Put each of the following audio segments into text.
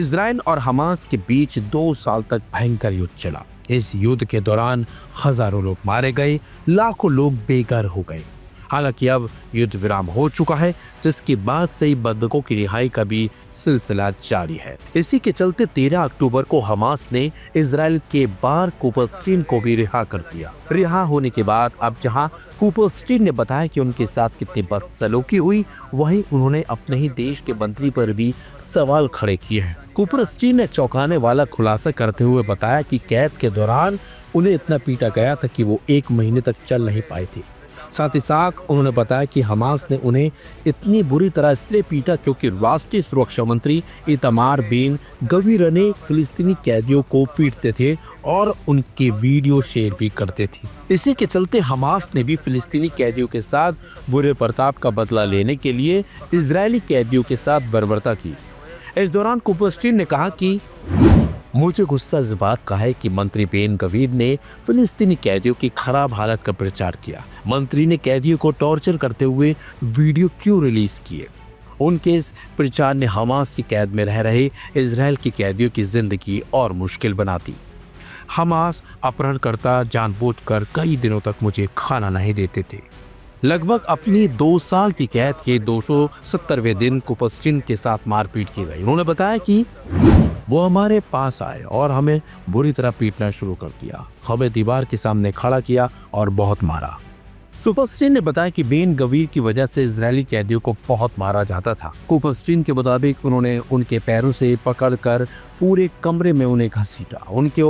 Israel और Hamas के बीच 2 साल तक भयंकर युद्ध चला। इस युद्ध के दौरान हजारों लोग मारे गए, लाखों लोग बेघर हो गए। हालांकि अब युद्ध विराम हो चुका है, जिसके बाद से ही बंधकों की रिहाई का भी सिलसिला जारी है। इसी के चलते 13 अक्टूबर को हमास ने इजराइल के बार कूपरस्टीन को भी रिहा कर दिया। रिहा होने के बाद अब जहां कूपरस्टीन ने बताया कि उनके साथ कितनी बदसलूकी हुई, वहीं उन्होंने अपने ही देश के मंत्री पर भी सवाल खड़े किए हैं। कूपरस्टीन ने चौंकाने वाला खुलासा करते हुए बताया कि कैद के दौरान उन्हें इतना पीटा गया था कि वो 1 महीने तक चल नहीं पाए थे। साथ ही साथ उन्होंने बताया कि हमास ने उन्हें इतनी बुरी तरह इसलिए पीटा क्योंकि राष्ट्रीय सुरक्षा मंत्री इतामार बेन गवीर ने फिलिस्तीनी कैदियों को पीटते थे और उनके वीडियो शेयर भी करते थे। इसी के चलते हमास ने भी फिलिस्तीनी कैदियों के साथ बुरे बर्ताव का बदला लेने के लिए इजरायली कैदियों के साथ बर्बरता की। इस दौरान कूपरस्टीन ने कहा कि मुझे गुस्सा इस बात का है कि मंत्री बेन गवीर ने फिलिस्तीनी कैदियों की खराब हालत का प्रचार किया। मंत्री ने कैदियों को टॉर्चर करते हुए वीडियो क्यों रिलीज किए? उनके इस प्रचार ने हमास की कैद में रह रहे इजराइल की कैदियों की जिंदगी और मुश्किल बना दी। हमास अपहरणकर्ता जानबूझकर कई दिनों तक मुझे खाना नहीं देते थे। लगभग अपनी 2 साल की कैद के 270वें दिन कूपरस्टीन के साथ मारपीट की गई। उन्होंने बताया कि वो हमारे पास आए और हमें बुरी तरह पीटना शुरू कर दिया, हमें दीवार के सामने खड़ा किया और बहुत मारा। कूपरस्टीन ने बताया कि बेन गवीर की वजह से इजरायली कैदियों को बहुत मारा जाता था। कूपरस्टीन के मुताबिक उन्होंने उनके पैरों से पकड़कर पूरे कमरे में उन्हें घसीटा, उनके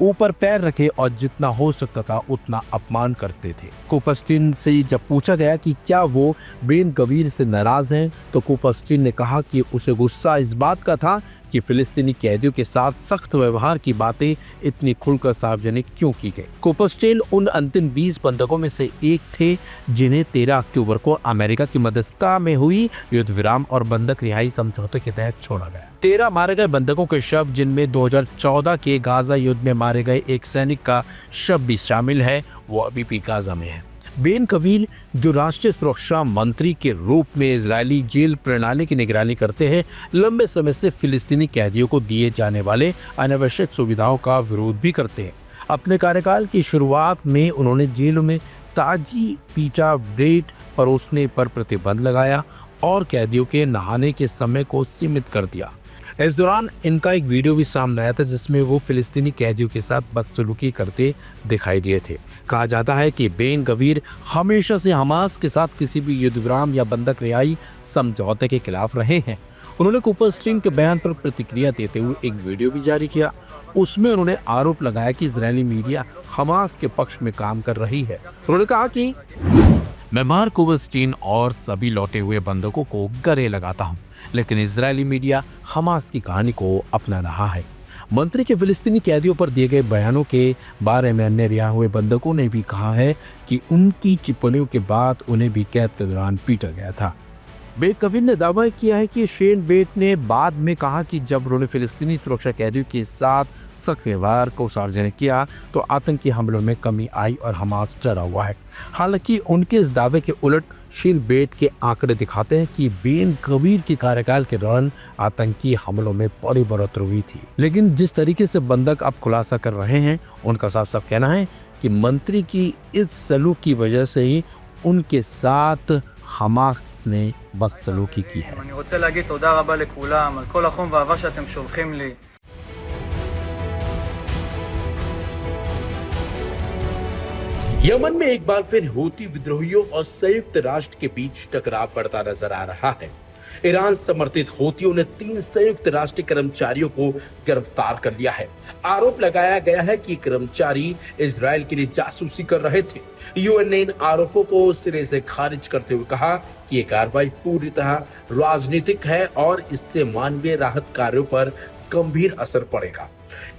ऊपर पैर रखे और जितना हो सकता था उतना अपमान करते थे। कूपरस्टीन से जब पूछा गया कि क्या वो बेन गवीर से नाराज हैं, तो कूपरस्टीन ने कहा कि उसे गुस्सा इस बात का था कि फिलिस्तीनी कैदियों के साथ सख्त व्यवहार की बातें इतनी खुलकर सार्वजनिक क्यों की गई। कूपरस्टीन उन अंतिम 20 बंधकों में से एक थे जिन्हें 13 अक्टूबर को अमेरिका की मध्यस्थता में हुई युद्ध विराम और बंधक रिहाई समझौते के तहत छोड़ा गया। 13 मारे गए बंधकों के शव, जिनमें 2014 के गाजा युद्ध में मारे गए एक सैनिक का शव भी शामिल है, वो अभी भी गाजा में है। बेन गवीर, जो राष्ट्रीय सुरक्षा मंत्री के रूप में इजरायली जेल प्रणाली की निगरानी करते हैं, लंबे समय से फिलिस्तीनी कैदियों को दिए जाने वाले अनावश्यक सुविधाओं का विरोध भी करते हैं। अपने कार्यकाल की शुरुआत में उन्होंने जेलों में ताजी पीटा ब्रेड परोसने पर प्रतिबंध लगाया और कैदियों के नहाने के समय को सीमित कर दिया। इस दौरान इनका एक वीडियो भी सामने आया था जिसमें वो फिलिस्तीनी कैदियों के साथ बदसलूकी करते दिखाई दिए थे। कहा जाता है कि बेन गवीर हमेशा से हमास के साथ किसी भी युद्ध विराम या बंधक रिहाई समझौते के खिलाफ रहे हैं। उन्होंने कूपरस्टीन के बयान पर प्रतिक्रिया देते हुए एक वीडियो भी जारी किया। उसमें उन्होंने आरोप लगाया कि इजरायली मीडिया हमास के पक्ष में काम कर रही है। उन्होंने कहा कि मैं मार्क कूपरस्टीन और सभी लौटे हुए बंधकों को गले लगाता हूं, लेकिन इजरायली मीडिया हमास की कहानी को अपना रहा है। मंत्री के फिलिस्तीनी कैदियों पर दिए गए बयानों के बारे में अन्य रिहा हुए बंधकों ने भी कहा है कि उनकी टिप्पणियों के बाद उन्हें भी कैद के दौरान पीटा गया था। बेन गवीर ने दावा किया है कि शेन बेट ने बाद में कहा कि जब उन्होंने फिलिस्तीनी सुरक्षा कैदियों के साथ सख्त व्यवहार को सार्वजनिक किया तो आतंकी हमलों में कमी आई और हमास डरा हुआ है। हालांकि उनके इस दावे के उलट शेन बेट के आंकड़े दिखाते हैं कि बेन गवीर के कार्यकाल के दौरान आतंकी हमलों में बड़ी बढ़ोतरी हुई थी। लेकिन जिस तरीके से बंधक अब खुलासा कर रहे हैं, उनका साफ साफ कहना है कि मंत्री की इस सलूक की वजह से ही उनके साथ हमास ने बदसलूकी की है। אני רוצה להגיד תודה רבה לכולם על כל החום והאהבה שאתם שולחים לי. यमन में एक बार फिर हूती विद्रोहियों और संयुक्त राष्ट्र के बीच टकराव बढ़ता नजर आ रहा है। ईरान समर्थित हूतियों ने 3 संयुक्त राष्ट्र कर्मचारियों को गिरफ्तार कर लिया है। आरोप लगाया गया है कि कर्मचारी इजराइल के लिए जासूसी कर रहे थे। यूएन ने इन आरोपों को सिरे से खारिज करते हुए कहा कि ये कार्रवाई पूरी तरह राजनीतिक है और इससे मानवीय राहत कार्यों पर गंभीर असर पड़ेगा।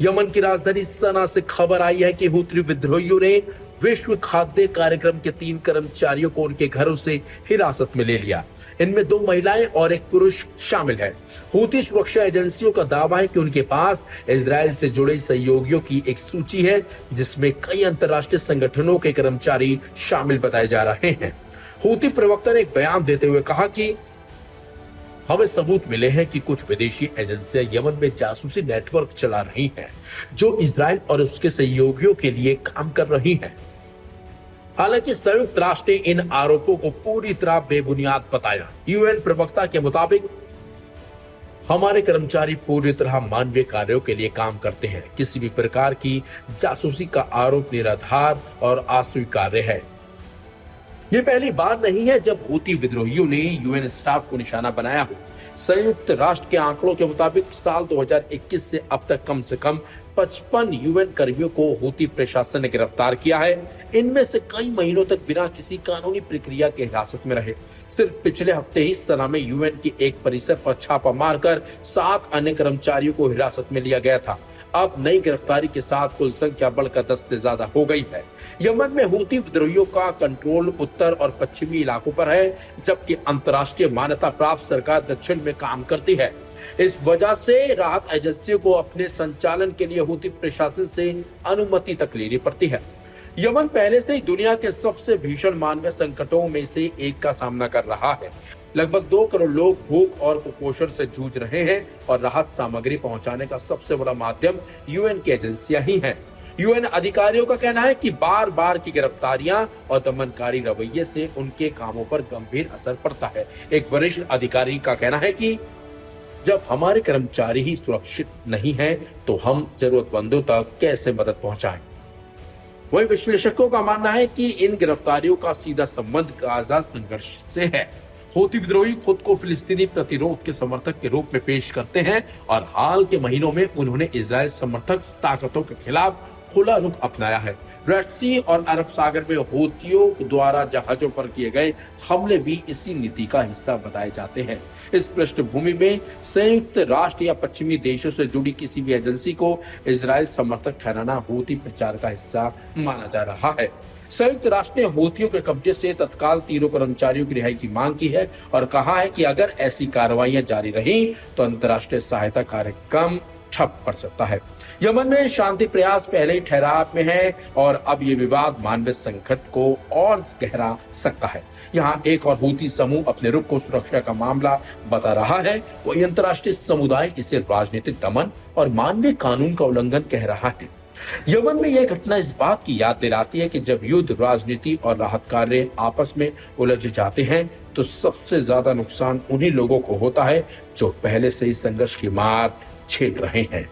यमन की राजधानी सना से खबर आई है कि हूती विद्रोहियों ने विश्व खाद्य कार्यक्रम के 3 कर्मचारियों को उनके घरों से हिरासत में ले लिया। इनमें 2 महिलाएं और 1 पुरुष शामिल है। हूती सुरक्षा एजेंसियों का दावा है कि उनके पास इजराइल से जुड़े सहयोगियों की एक सूची है जिसमें कई अंतर्राष्ट्रीय संगठनों के कर्मचारी शामिल बताए जा रहे हैं। हूती प्रवक्ता ने एक बयान देते हुए कहा कि हमें सबूत मिले हैं कि कुछ विदेशी एजेंसियां यमन में जासूसी नेटवर्क चला रही हैं, जो इजराइल और उसके सहयोगियों के लिए काम कर रही हैं। हालांकि संयुक्त राष्ट्र ने इन आरोपों को पूरी तरह बेबुनियाद बताया। यूएन प्रवक्ता के मुताबिक हमारे कर्मचारी पूरी तरह मानवीय कार्यों के लिए काम करते हैं। किसी भी प्रकार की जासूसी का आरोप निराधार और अस्वीकार्य है। ये पहली बार नहीं है जब हूती विद्रोहियों ने यूएन स्टाफ को निशाना बनाया हो। संयुक्त राष्ट्र के आंकड़ों के मुताबिक साल 2021 से अब तक कम से कम 55 यूएन कर्मियों को हूती प्रशासन ने गिरफ्तार किया है। इनमें से कई महीनों तक बिना किसी कानूनी प्रक्रिया के हिरासत में रहे। सिर्फ पिछले हफ्ते ही सना में यूएन के एक परिसर पर छापा मारकर 7 अन्य कर्मचारियों को हिरासत में लिया गया था। अब नई गिरफ्तारी के साथ कुल संख्या बढ़कर 10 से ज्यादा हो गई है। यमन में हूती विद्रोहियों का कंट्रोल उत्तर और पश्चिमी इलाकों पर है, जबकि अंतर्राष्ट्रीय मान्यता प्राप्त सरकार दक्षिण में काम करती है। इस वजह से राहत एजेंसियों को अपने संचालन के लिए हूती प्रशासन से अनुमति तक लेनी पड़ती है। यमन पहले से ही दुनिया के सबसे भीषण मानवीय संकटों में से एक का सामना कर रहा है। लगभग 2 करोड़ लोग भूख और कुपोषण से जूझ रहे हैं और राहत सामग्री पहुंचाने का सबसे बड़ा माध्यम यूएन की एजेंसियां ही हैं। यूएन अधिकारियों का कहना है कि बार बार की गिरफ्तारियां और दमनकारी रवैये से उनके कामों पर गंभीर असर पड़ता है। एक वरिष्ठ अधिकारी का कहना है कि जब हमारे कर्मचारी ही सुरक्षित नहीं हैं, तो हम जरूरतमंदों तक कैसे मदद पहुंचाएं? वहीं विश्लेषकों का मानना है कि इन गिरफ्तारियों का सीधा संबंध गाजा संघर्ष से है। हूती विद्रोही खुद को फिलिस्तीनी प्रतिरोध के समर्थक के रूप में पेश करते हैं और हाल के महीनों में उन्होंने इजराइल समर्थक ताकतों के खिलाफ खुला रुख अपनाया है। रेड सी और अरब सागर में हूतियों द्वारा जहाजों पर किए गए हमले भी इसी नीति का हिस्सा बताए जाते हैं। इस पृष्ठभूमि में संयुक्त राष्ट्र या पश्चिमी देशों से जुड़ी किसी भी एजेंसी को इजराइल समर्थक ठहराना हूती प्रचार का हिस्सा माना जा रहा है। संयुक्त राष्ट्र ने हूतियों के कब्जे से तत्काल 3 कर्मचारियों की रिहाई की मांग की है और कहा है कि अगर ऐसी कार्रवाइयां जारी रही तो अंतर्राष्ट्रीय सहायता कार्यक्रम ठप पड़ सकता है। यमन में शांति प्रयास पहले ही ठहराव में है और अब ये विवाद मानवीय संकट को और गहरा सकता है। यहाँ एक और हूती समूह अपने रुख को सुरक्षा का मामला बता रहा है। वही अंतर्राष्ट्रीय समुदाय इसे राजनीतिक दमन और मानवीय कानून का उल्लंघन कह रहा है। यमन में यह घटना इस बात की याद दिलाती है कि जब युद्ध, राजनीति और राहत कार्य आपस में उलझ जाते हैं तो सबसे ज्यादा नुकसान उन्हीं लोगों को होता है जो पहले से ही संघर्ष की मार झेल रहे हैं।